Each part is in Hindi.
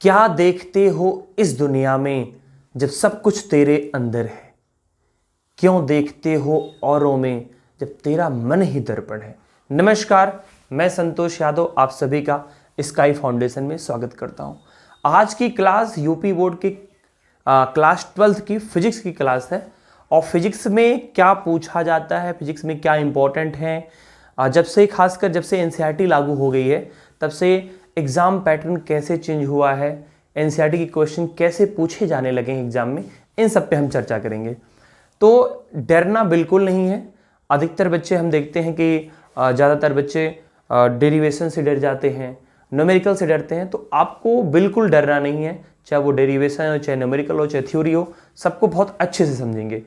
क्या देखते हो इस दुनिया में जब सब कुछ तेरे अंदर है? क्यों देखते हो औरों में जब तेरा मन ही दर्पण है? नमस्कार, मैं संतोष यादव आप सभी का स्काई फाउंडेशन में स्वागत करता हूं। आज की क्लास यूपी बोर्ड की क्लास 12th की फिजिक्स की क्लास है। और फिजिक्स में क्या पूछा जाता है, फिजिक्स में क्या इंपॉर्टेंट है, खासकर जब से एनसीईआरटी लागू हो गई है तब से एग्ज़ाम पैटर्न कैसे चेंज हुआ है, एनसीईआरटी के क्वेश्चन कैसे पूछे जाने लगे हैं एग्ज़ाम में, इन सब पे हम चर्चा करेंगे। तो डरना बिल्कुल नहीं है। अधिकतर बच्चे हम देखते हैं कि ज़्यादातर बच्चे डेरिवेशन से डर जाते हैं, न्यूमेरिकल से डरते हैं। तो आपको बिल्कुल डरना नहीं है, चाहे वो डेरिवेशन हो, चाहे न्यूमेरिकल हो, चाहे थ्योरी हो, सबको बहुत अच्छे से समझेंगे।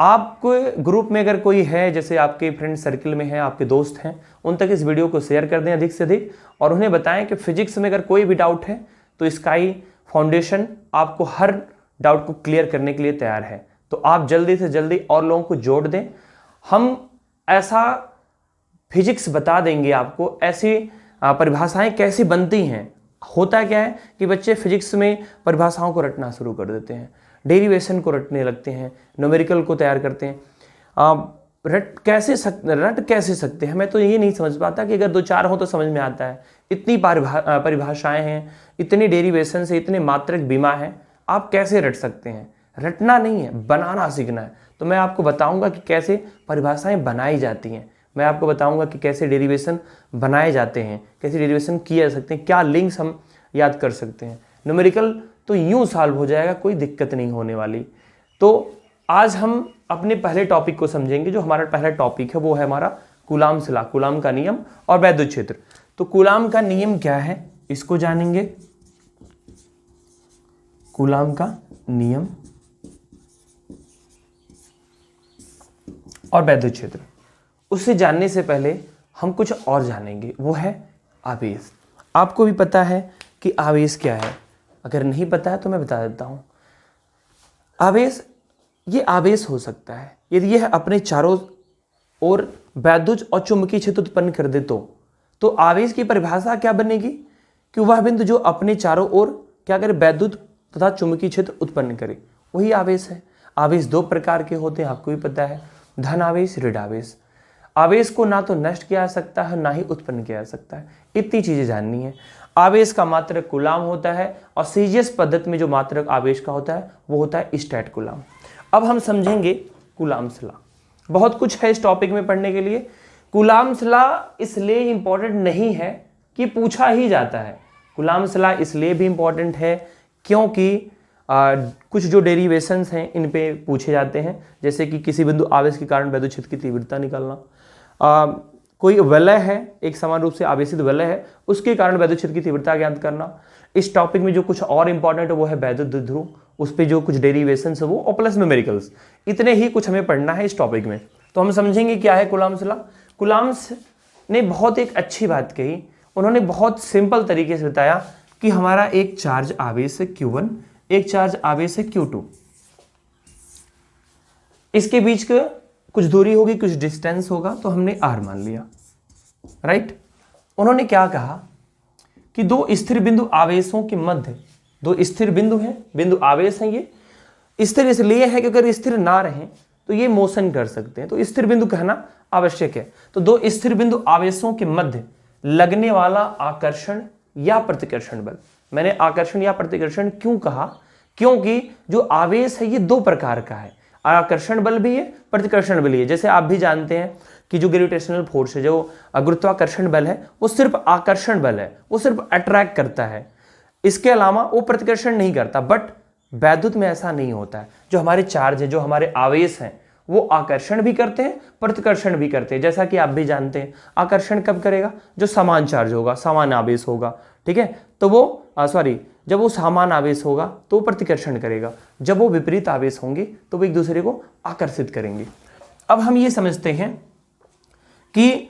आपको ग्रुप में अगर कोई है, जैसे आपके फ्रेंड सर्किल में है, आपके दोस्त हैं, उन तक इस वीडियो को शेयर कर दें अधिक से अधिक और उन्हें बताएं कि फिजिक्स में अगर कोई भी डाउट है तो स्काई फाउंडेशन आपको हर डाउट को क्लियर करने के लिए तैयार है। तो आप जल्दी से जल्दी और लोगों को जोड़ दें। हम ऐसा फिजिक्स बता देंगे आपको, ऐसी परिभाषाएं कैसी बनती हैं। होता क्या है कि बच्चे फिजिक्स में परिभाषाओं को रटना शुरू कर देते हैं, डेरिवेशन को रटने लगते हैं, न्यूमेरिकल को तैयार करते हैं। रट कैसे सकते हैं? मैं तो ये नहीं समझ पाता कि अगर दो चार हो तो समझ में आता है। इतनी परिभाषाएं हैं, इतनी डेरिवेशन से, इतने मात्रक बीमा है, आप कैसे रट सकते हैं? रटना नहीं है, बनाना सीखना है। तो मैं आपको बताऊंगा कि कैसे परिभाषाएं बनाई जाती हैं, मैं आपको बताऊंगा कि कैसे डेरिवेशन बनाए जाते हैं, कैसे डेरिवेशन किए जा सकते हैं, क्या लिंक्स हम याद कर सकते हैं। न्यूमेरिकल तो यूं सॉल्व हो जाएगा, कोई दिक्कत नहीं होने वाली। तो आज हम अपने पहले टॉपिक को समझेंगे। जो हमारा पहला टॉपिक है वो है हमारा कूलाम्स लॉ, कूलाम का नियम और वैद्युत क्षेत्र। तो कूलाम का नियम क्या है इसको जानेंगे। कूलाम का नियम और वैद्युत क्षेत्र, उससे जानने से पहले हम कुछ और जानेंगे, वो है आवेश। आपको भी पता है कि आवेश क्या है, अगर नहीं पता है तो मैं बता देता हूं। आवेश, ये आवेश हो सकता है यदि यह अपने चारों ओर वैद्युत और चुंबकीय क्षेत्र उत्पन्न कर दे। तो आवेश की परिभाषा क्या बनेगी कि वह बिंदु जो अपने चारों ओर क्या करे, वैद्युत तथा चुंबकीय क्षेत्र उत्पन्न करे, वही आवेश है। आवेश दो प्रकार के होते हैं, आपको भी पता है, धन आवेश, ऋण आवेश। आवेश को ना तो नष्ट किया जा सकता है, ना ही उत्पन्न किया जा सकता है। इतनी चीजें जाननी है। आवेश का मात्रक कूलाम होता है और सीजीएस पद्धति में जो मात्रक आवेश का होता है वो होता है स्टैट कूलाम। अब हम समझेंगे कूलाम्स लॉ। बहुत कुछ है इस टॉपिक में पढ़ने के लिए। कूलाम्स लॉ इसलिए इंपॉर्टेंट नहीं है कि पूछा ही जाता है। कूलाम्स लॉ इसलिए भी इंपॉर्टेंट है क्योंकि कुछ जो डेरिवेशंस हैं इन पे पूछे जाते हैं। जैसे कि किसी बिंदु आवेश के कारण वैद्युत क्षेत्र की तीव्रता निकालना, कोई वलय है, एक समान रूप से आवेशित वलय है, उसके कारण वैद्युत क्षेत्र की तीव्रता ज्ञात करना। इस टॉपिक में जो कुछ और इंपॉर्टेंट है वो है वैद्युत द्विध्रुव, उस पर जो कुछ डेरिवेशंस है वो, और प्लस न्यूमेरिकल्स। इतने ही कुछ हमें पढ़ना है इस टॉपिक में। तो हम समझेंगे क्या है कूलाम्स लॉ। कूलाम्स ने बहुत एक अच्छी बात कही, उन्होंने बहुत सिंपल तरीके से बताया कि हमारा एक चार्ज आवेश है Q1, एक चार्ज आवेश है Q2, इसके बीच का कुछ दूरी होगी, कुछ डिस्टेंस होगा, तो हमने R मान लिया, राइट। उन्होंने क्या कहा कि दो स्थिर बिंदु आवेशों के मध्य, दो स्थिर बिंदु हैं, बिंदु आवेश हैं, ये स्थिर इसलिए है कि अगर स्थिर ना रहें तो ये मोशन कर सकते हैं, तो स्थिर बिंदु कहना आवश्यक है। तो दो स्थिर बिंदु आवेशों के मध्य लगने वाला आकर्षण या प्रतिकर्षण बल। मैंने आकर्षण या प्रतिकर्षण क्यों कहा? क्योंकि जो आवेश है ये दो प्रकार का है, आकर्षण बल भी है, प्रतिकर्षण बल भी है। जैसे आप भी जानते हैं कि जो ग्रेविटेशनल फोर्स है, जो गुरुत्वाकर्षण बल है, वो सिर्फ आकर्षण बल है, वो सिर्फ अट्रैक्ट करता है, इसके अलावा वो प्रतिकर्षण नहीं करता। बट वैद्युत में ऐसा नहीं होता है। जो हमारे चार्ज है, जो हमारे आवेश हैं, वो आकर्षण भी करते हैं, प्रतिकर्षण भी करते हैं। जैसा कि आप भी जानते हैं, आकर्षण कब करेगा? जो समान चार्ज होगा, समान आवेश होगा, ठीक है, तो वो जब वो समान आवेश होगा तो वो प्रतिकर्षण करेगा, जब वो विपरीत आवेश होंगे तो वो एक दूसरे को आकर्षित करेंगे। अब हम ये समझते हैं कि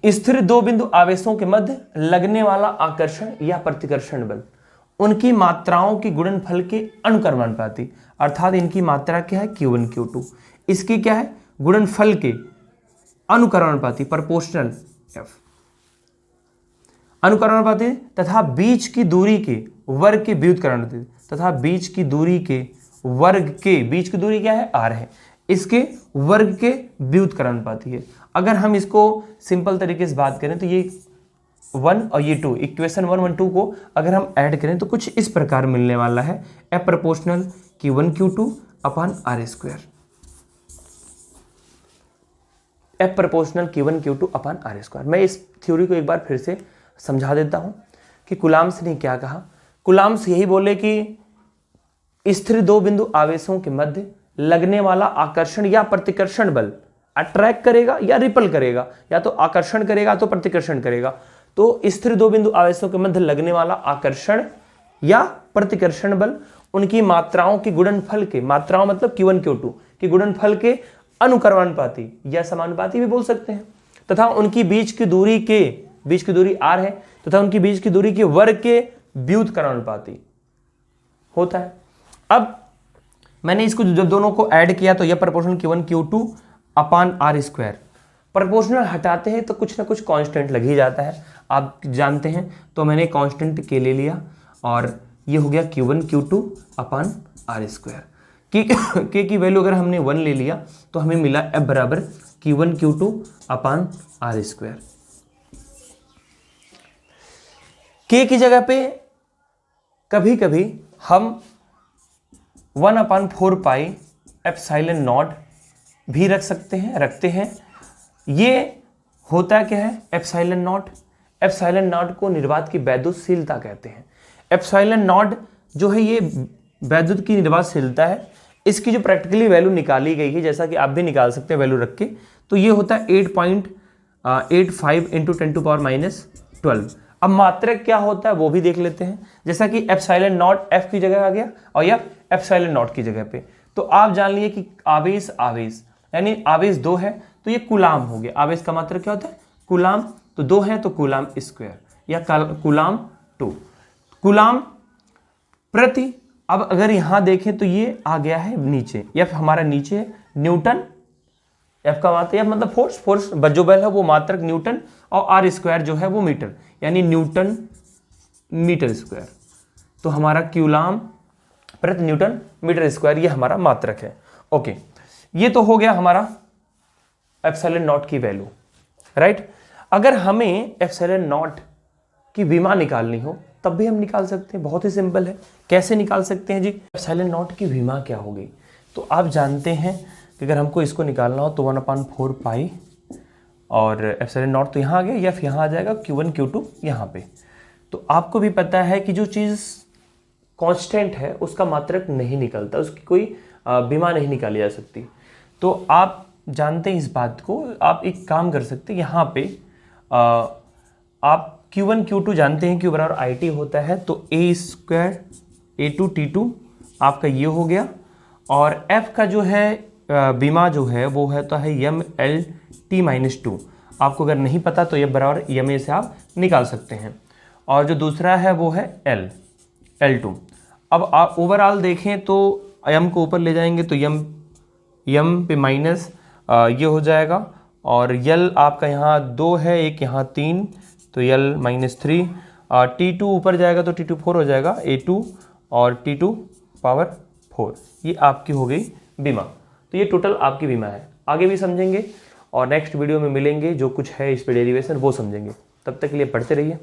स्थिर दो बिंदु आवेशों के मध्य लगने वाला आकर्षण या प्रतिकर्षण बल, उनकी मात्राओं की गुणनफल के अनुक्रमानुपाती, अर्थात इनकी मात्रा क्या है Q1 Q2, इसकी क्या है गुणनफल के अनुक्रमानुपाती, प्रोपोर्शनल F, अनुक्रमानुपाती तथा बीच की दूरी के वर्ग के व्युत्क्रमानुपाती तथा बीच की दूरी के वर्ग के, बीच की दूरी क्या है r है, इसके वर्ग के व्युत्क्रमानुपाती है। अगर हम इसको सिंपल तरीके से बात करें तो ये 1 और ये 2, इक्वेशन 1 1 2 को अगर हम ऐड करें तो कुछ इस प्रकार मिलने वाला है, F proportional Q1 Q2 upon R square. F proportional Q1 Q2 upon R square. मैं इस थ्योरी को एक बार फिर से समझा देता हूं कि कुलाम्स ने क्या कहा। कुलाम्स यही बोले कि स्थिर दो बिंदु आवेशों के मध्य लगने वाला आकर्षण या प्रतिकर्षण बल अट्रैक्ट करेगा या रिपल करेगा, या तो आकर्षण करेगा तो प्रतिकर्षण करेगा। तो स्थिर दो बिंदु आवेशों के मध्य लगने वाला आकर्षण या प्रतिकर्षण बल उनकी मात्राओं के गुणनफल के, मात्राओं मतलब Q1 Q2 के गुणनफल के अनुक्रमानुपाती या समानुपाती भी बोल सकते हैं, तथा उनकी बीच की दूरी r है, तथा उनकी बीच की दूरी के वर्ग के व्युत्क्रमानुपाती होता है। अब मैंने इसको जब दोनों को ऐड किया तो यह proportional Q1 Q2 upon R square. Proportional हटाते हैं तो कुछ ना कुछ कांस्टेंट लग ही जाता है, आप जानते हैं। तो मैंने कांस्टेंट के ले लिया और ये हो गया Q1 Q2 upon R square. के की वैल्यू अगर हमने 1 ले लिया तो हमें मिला F बराबर Q1 Q2 upon R square. के की जगह पे कभी कभी हम 1/4 पाई एप्सिलॉन नॉट भी रखते हैं। ये होता क्या है एप्सिलॉन नॉट? एप्सिलॉन नॉट को निर्वात की वैद्युतशीलता कहते हैं। एप्सिलॉन नॉट जो है ये वैद्युत की निर्वातशीलता है। इसकी जो प्रैक्टिकली वैल्यू निकाली गई है, जैसा कि आप भी निकाल सकते हैं वैल्यू रख के, तो ये होता है 8.85 इंटू 10⁻12। अब मात्रक क्या होता है वो भी देख लेते हैं। जैसा कि एप्सिलॉन नॉट एफ की जगह आ गया और यह एप्सिलॉन नॉट की जगह पे, तो आप जान लिए कि आवेश यानी आवेश 2 है तो ये कूलाम हो गया। आवेश का मात्रक क्या होता है? कूलाम। तो 2 है तो कूलाम स्क्वायर या कूलाम 2 कूलाम प्रति। अब अगर यहां देखें तो ये आ गया है नीचे, एफ हमारा नीचे है न्यूटन। एफ का मात्रक, एफ मतलब फोर्स जो बल है वो मात्रक न्यूटन, और आर स्क्वायर जो है वो मीटर, यानी न्यूटन मीटर स्क्वायर। तो हमारा कूलाम प्रति न्यूटन मीटर स्क्वायर ये हमारा मात्रक है। ओके, ये तो हो गया हमारा एप्सिलॉन नॉट की वैल्यू, राइट। अगर हमें एप्सिलॉन नॉट की विमा निकालनी हो तब भी हम निकाल सकते हैं, बहुत ही सिंपल है। कैसे निकाल सकते हैं जी? एप्सिलॉन नॉट की विमा क्या होगी? तो आप जानते हैं कि अगर हमको इसको निकालना हो तो 1/4 पाई, और एप्सिलॉन नॉट तो यहाँ आ गया, एफ यहाँ आ जाएगा, Q1 Q2 यहाँ पे। तो आपको भी पता है कि जो चीज़ कांस्टेंट है उसका मात्रक नहीं निकलता, उसकी कोई विमा नहीं निकाली जा सकती। तो आप जानते हैं इस बात को, आप एक काम कर सकते हैं, यहाँ पे आप Q1 Q2 जानते हैं, Q बराबर IT होता है, तो A² A2 T2 आपका ये हो गया, और F का जो है विमा जो है वो है तो है MLT-2। आपको अगर नहीं पता तो ये बराबर MA से आप निकाल सकते हैं, और जो दूसरा है वो है L2। अब आप ओवरऑल देखें तो M को ऊपर ले जाएंगे तो M पे माइनस ये हो जाएगा, और L आपका यहाँ 2 है, एक यहाँ 3, तो L-3, T2 ऊपर जाएगा तो T2 4 हो जाएगा, A2 और T2 पावर 4। ये आपकी हो गई बीमा। तो ये टोटल आपकी बीमा है। आगे भी समझेंगे और नेक्स्ट वीडियो में मिलेंगे, जो कुछ है इस पे डेरिवेशन वो समझेंगे। तब तक के लिए पढ़ते रहिए।